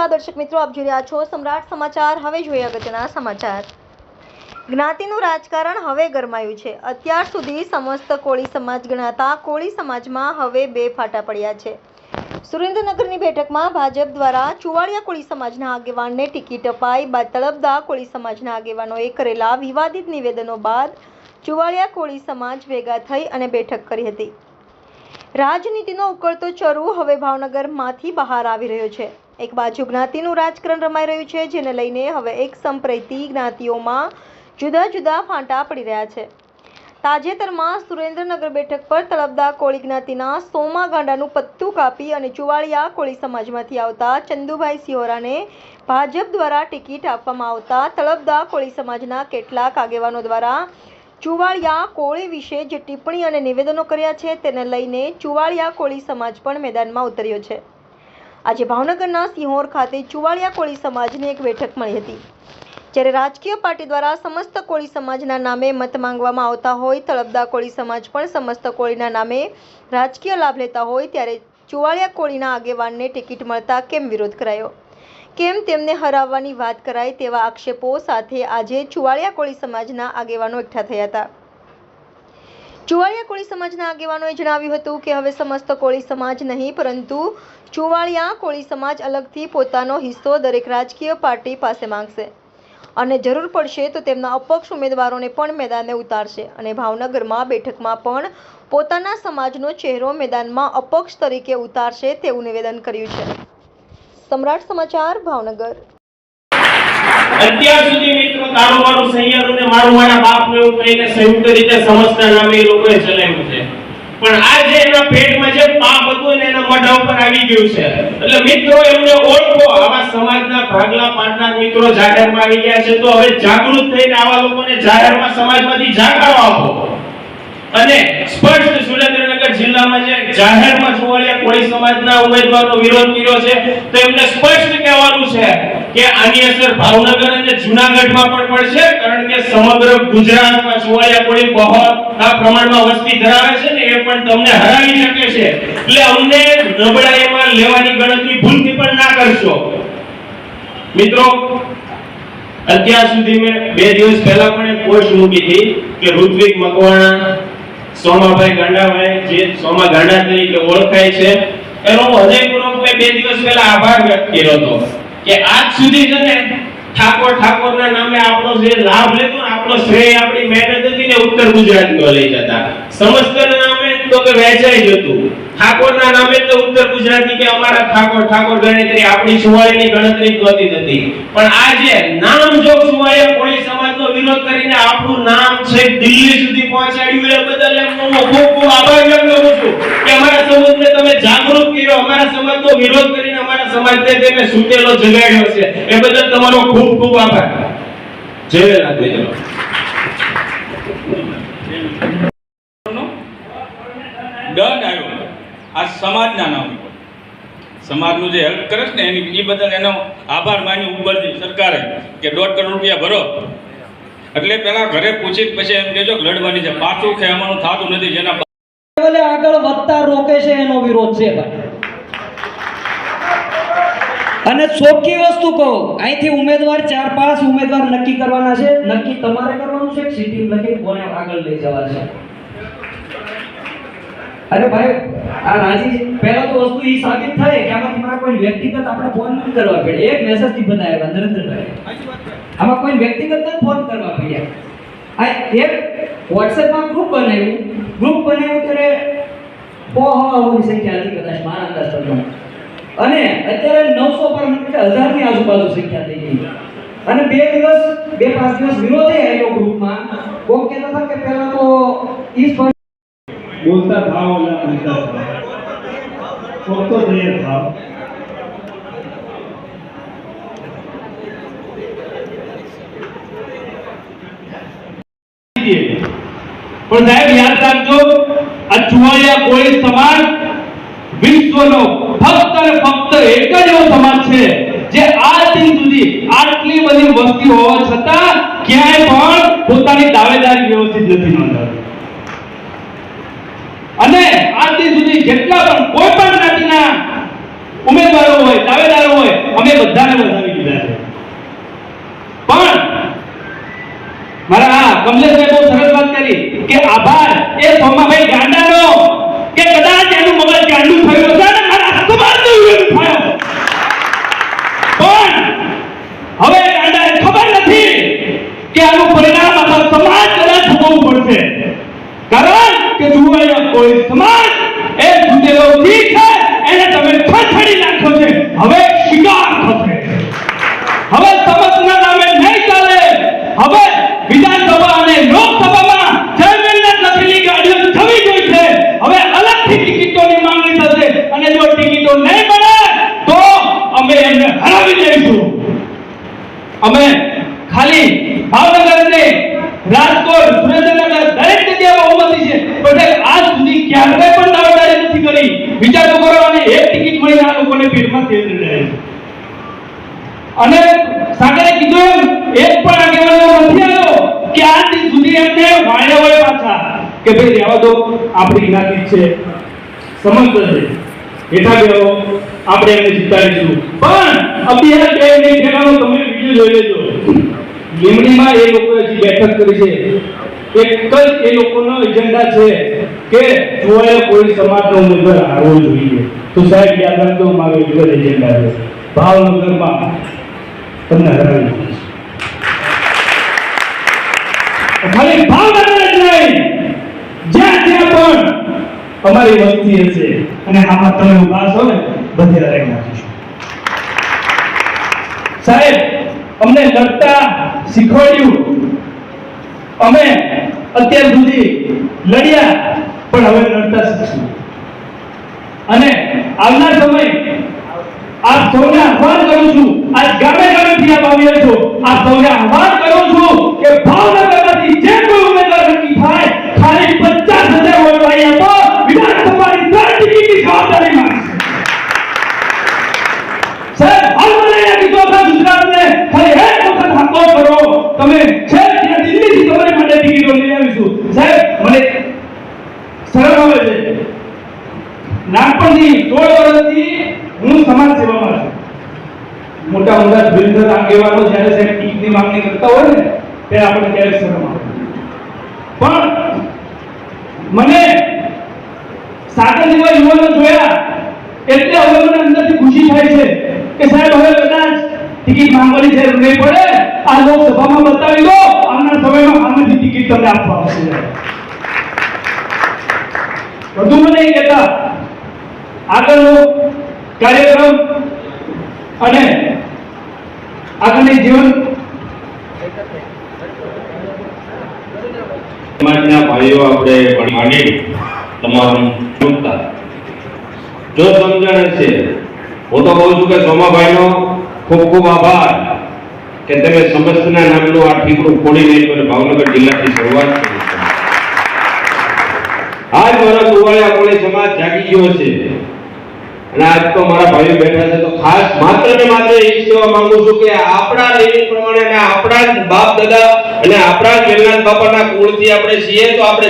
નમસ્કાર દર્શક મિત્રો, આપ જોઈ રહ્યા છો સમ્રાટ સમાચાર। હવે જોઈએ અગત્યના સમાચાર। જ્ઞાતિનું રાજકારણ હવે ગરમાયું છે। અત્યાર સુધી સમસ્ત કોળી સમાજ ગણાતા કોળી સમાજમાં હવે બે ફાટા પડ્યા છે। સુરેન્દ્રનગરની બેઠકમાં ભાજપ દ્વારા ચુવાડિયા કોળી સમાજના આગેવાનને ટિકિટ અપાઈ બાદ તળપદા કોળી સમાજના આગેવાનોએ કરેલા વિવાદિત નિવેદનો બાદ ચુવાડિયા કોળી સમાજ ભેગા થઈ અને બેઠક કરી હતી। રાજનીતિનો ઉકળતો ચરુ હવે ભાવનગરમાંથી બહાર આવી રહ્યો છે। એક બાજુ જ્ઞાતિનું રાજકારણ રમાઈ રહ્યું છે, જેને લઈને હવે એક સંપ્રતિ જ્ઞાતિઓમાં જુદા જુદા ફાંટા પડી રહ્યા છે। તાજેતરમાં સુરેન્દ્રનગર બેઠક પર તળપદા કોળી જ્ઞાતિના સોમા ગાંડાનું પત્તું કાપી અને ચુવાડિયા કોળી સમાજમાંથી આવતા ચંદુભાઈ સિહોરાને ભાજપ દ્વારા ટિકિટ આપવામાં આવતા તળપદા કોળી સમાજના કેટલાક આગેવાનો દ્વારા ચુવાડિયા કોળી વિશે જે ટિપ્પણી અને નિવેદનો કર્યા છે તેને લઈને ચુવાડિયા કોળી સમાજ પણ મેદાનમાં ઉતર્યો છે। આજે ભાવનગરના સિહોર ખાતે ચુવાડિયા કોળી સમાજની એક બેઠક મળી હતી, જ્યારે રાજકીય પાર્ટી દ્વારા સમસ્ત કોળી સમાજના નામે મત માંગવામાં આવતા હોય, તળપદા કોળી સમાજ પણ સમસ્ત કોળીના નામે રાજકીય લાભ લેતા હોય, ત્યારે ચુવાડિયા કોળીના આગેવાનને ટિકિટ મળતા કેમ વિરોધ કરાયો, કેમ તેમને હરાવવાની વાત કરાય તેવા આક્ષેપો સાથે આજે ચુવાડિયા કોળી સમાજના આગેવાનો એકઠા થયા હતા। ચુવાડિયા કોળી સમાજના આગેવાનોએ જણાવ્યું હતું કે હવે સમસ્ત કોળી સમાજ નહીં, પરંતુ ચુવાડિયા કોળી સમાજ અલગથી પોતાનો હિસ્સો દરેક રાજકીય પાર્ટી પાસે માંગશે અને જરૂર પડશે તો તેમના અપક્ષ ઉમેદવારોને પણ મેદાને ઉતારશે અને ભાવનગરમાં બેઠકમાં પણ પોતાના સમાજનો ચહેરો મેદાનમાં અપક્ષ તરીકે ઉતારશે તેવું નિવેદન કર્યું છે। સમ્રાટ સમાચાર, ભાવનગર। અત્યાર સુધી મિત્રો તારું મારું સૈયદ અને મારું મારા બાપ ને એવું કહીને સંયુક્ત રીતે સમજતા નામે લોકોએ ચલાવ્યું છે, પણ આજે એના પેટમાં જે પાપ હતું ને એના મોઢા ઉપર આવી ગયું છે। એટલે મિત્રો એમને ઓળખો, આવા સમાજના ભાગલા પાડનાર મિત્રો જાહેરમાં આવી ગયા છે, તો હવે જાગૃત થઈને આવા લોકોને જાહેરમાં સમાજમાંથી જાકારો આપો અને સ્પષ્ટ સુરેન્દ્રનગર જિલ્લામાં જે જાહેરમાં ચુવાડિયા કોળી સમાજના ઉમેદવારનો વિરોધ કર્યો છે, તો એમને સ્પષ્ટ કહેવાનું છે કે આની અસર ભાવનગર અને જૂનાગઢમાં પણ પડશે, કારણ કે સમગ્ર ગુજરાતમાં ચુવાડિયા કોળી બહુ આ પ્રમાણમાં વસ્તી ધરાવે છે ને એ પણ તમને હરાવી શકે છે। એટલે અમને નબળાઈમાં લેવાની ગણતરી ભૂલથી પણ ના કરશો। મિત્રો અત્યાર સુધી મેં 2 દિવસ પહેલા પણ એક પોસ્ટ મૂકી હતી કે ઋત્વિક મકવાણા, સોમાભાઈ ગાંડાભાઈ જે સોમા ગાંડા તરીકે ઓળખાય છે, એનો હૃદયપૂર્વક મેં 2 દિવસ પહેલા આભાર વ્યક્ત કર્યો હતો કે આજ સુધી છે ને ઠાકોરના નામે આપણો જે લાભ લેતો ને આપણો શ્રેય આપણી મહેનત હતી ને ઉત્તર ગુજરાતીઓ લઈ જતા, સમસ્તના નામે તો કે વહેંચાઈ જતું, ઠાકોરના નામે તો ઉત્તર ગુજરાતી કે અમારા ઠાકોર ગણતરી આપણી ચુવાડિયાની ગણતરી નહોતી થતી, પણ આજે નામ જો ચુવાડિયા કોળી સમાજનો વિરોધ કરીને આપણું નામ છે દિલ્હી સુધી પહોંચાડ્યું, એ બદલ એમનો ખૂબ ખૂબ આભાર વ્યક્ત કરું છું કે અમારા સમાજને તમે જાગૃત કર્યો, અમારા સમાજનો વિરોધ કરીને અમારા સમાજને તમે સુતેલો જગાડ્યો છે, એ બદલ તમારો ખૂબ ખૂબ આભાર। જય વેલાદ મિત્રો। દંડ આવ્યો આ સમાજના નામ પર, સમાજનું જે હેલ્પ કરે છે ને એની એ બદલ એનો આભાર માન્યો ઉપરથી સરકારે કે 1.5 કરોડ રૂપિયા ભરો। એટલે પેલા ઘરે પૂછીને પછી એમ કહેજો કે લડવાની છે, પાછું ખેવાનું થતું નથી, જેના લેવલે આગળ વધતા રોકે છે એનો વિરોધ છે ભાઈ। અને ચોખ્ખી વસ્તુ કહું, અહીંથી ઉમેદવાર 4-5 ઉમેદવાર નક્કી કરવાના છે, નક્કી તમારે કરવાનું છે, સીટી લખી કોને આગળ લઈ જવા છે। અરે ભાઈ આ રાજી પહેલા તો વસ્તુ ઈ સાબિત થાય કે આમાં તમારા કોઈ વ્યક્તિગત આપણે ફોન નથી કરવા પડે, એક મેસેજ થી બનાવ્યા નરેન્દ્રભાઈ, આમાં કોઈ વ્યક્તિગત નથી ફોન કરવા પડ્યા। આ એક WhatsApp માં ગ્રુપ બનાવ્યું ત્યારે બહુ સંખ્યા હતી કદાચ મારા અંદાજ પ્રમાણે, અને અત્યારે 900 પર મને 1000 ની આજુબાજુ સંખ્યા થઈ ગઈ, અને 2-5 દિવસ વિરોધ આવ્યો ગ્રુપમાં। કોક કહેતા હતા કે પહેલા તો ઈ बोलता था बोला बोलता था तो देर था પણ સાહેબ યાદ રાખજો, આ ચુવાડિયા કોળી સમાજ વિશ્વનો ફક્ત અને ફક્ત એક જ એવો સમાજ છે જે આજ દિન સુધી આટલી બધી વસ્તી હોવા છતાં ક્યાંય પણ પોતાની દાવેદારી વ્યવસ્થિત નથી નોંધાવી, અને આજ દિન સુધી જેટલા પણ કોઈ પણ જ્ઞાતિના ઉમેદવારો હોય, દાવેદારો હોય, અમે બધાને વધાવી દીધા છે. પણ મારા કમલેશભાઈ બહુ સરસ વાત કરી કે આભાર એ સોમાભાઈ ગાંડાનો કે કદાચ એનું મગજ ગાંડું થયું હશે ને મારા સમાજનું વિરોધ થયો. પણ હવે ગાંડાને ખબર નથી કે આનું પરિણામ આપણા સમાજ કદાચ ભોગવવું પડશે. કારણ કે જુઓ અહીંયા કોઈ સમાજ એ જુદેલો જી છે એને તમે છછડી નાખો છે. હવે શિકાર થશે. હવે સમજના નામે નહીં ચાલે. હવે વિધાનસભા અને લોકસભામાં ચેરમેનના લખેલી ગાડીઓ થવી જોઈએ. હવે અલગથી ટિકિટોની માંગણી થશે અને જો ટિકિટો નહીં મળે તો અમે એમને હરાવી દઈશું. અમે ખાલી ભાવનગર અને રાજકોટ, સુરેન્દ્રનગર દરેક જગ્યાએ બહુમતી છે, પણ આજ સુધી ક્યારેય પણ દાવેદારી નથી કરી. વિચાર તો કરો, અને એક ટિકિટ મળીને આ લોકોને પેટમાં તેલ રેડાય. અને સાગરે કીધું એમ એક પણ આગેવાનો નથી આવ્યો કે આજ દિન સુધી એમને વાળ્યા હોય પાછા કે ભાઈ રહેવા દો, આપણી જ્ઞાતિ છે, સમજતો છે, હેઠા બેહો, આપણે એમને જીતાડીશું. પણ અભિયાન બે નહીં થવાનો. તમે વિડીયો જોઈ લેજો. લીમડીમાં એ લોકોએ જે બેઠક કરી છે, એક જ એ લોકોનો એજન્ડા છે કે જોએ કોઈ સમાજનો ઉમેદવાર આવવો જોઈએ. તો સાહેબ યાદ રાખજો, મારો એક જ એજન્ડા છે, ભાવનગરમાં તમને હરાવી દઈશ. ખાલી ભાવનગર જ નહીં, જ્યાં જ્યાં પણ અમારી વસ્તી હશે અને આમાં તમે ઉભા છો ને, બધે હરાવી નાખીશું. સાહેબ અમને લડતા શીખવાડ્યું. અમે અત્યાર સુધી લડ્યા, પણ હવે લડતા શીખશું. અને આવનાર સમય આપ સૌને આહ્વાન કરું છું, આજ ગામે ગામેથી આપ આવ્યા છો, આપ સૌને આહ્વાન કરું છું કે ભાવનગરમાંથી જે કોઈ ઉમેદવાર નક્કી થાય, ખાલી 50,000 વોટ લઈ આપો. વિધાનસભાની 3 ટિકિટની જવાબદારી માંગશે. સાહેબ હાલમાં લઈને ગુજરાતને ખાલી એક વખત હાથો કરો. તમે છે ત્યાં દિલ્હીથી તમારી માટે ટિકિટો લઈ આવીશું. સાહેબ મને શરમ આવે છે. નાનપણથી 16 વર્ષથી હું સમાજ સેવામાં છું. મોટા મોટા બિલ્ડર આગેવાનો જ્યારે સાહેબ ટિકિટની માંગણી કરતા હોય ને, ત્યારે આપણે ક્યારેક શરમ આવે. પણ મને સાગર જેવા યુવાનો જોયા એટલે હવે મને અંદરથી ખુશી થાય છે કે સાહેબ હવે કદાચ ટિકિટ માંગવાની જરૂર નહીં પડે. આ લોકસભામાં બતાવી દો, આવનાર સમયમાં આમાંથી ટિકિટ તમને આપવા આવશે. વધુ મને એ કહેતા આગળનો કાર્યક્રમ અને આગળની જીવન સમાજના ભાઈઓ આપણે ભણી તમારું જોતા જો સમજણ છે. હું તો કહું છું કે સોમાભાઈનો ખૂબ ખૂબ આભાર કે તમે સમસ્તના નામનું આ ઠીકરું ખોડી નહીં ભાવનગર જિલ્લાથી શરૂઆત કરી. આજ મારા કુવાડિયા કોળી સમાજ જાગી ગયો છે અને આજ તો મારા ભાઈઓ બેઠા છે. તો ખાસ માત્ર ને માત્ર એ કહેવા માંગુ છું કે આપણા લેવી પ્રમાણે આપણા બાપ દાદા અને આપણા વેલનાથ બાપાના કુળથી આપણે છીએ તો આપણે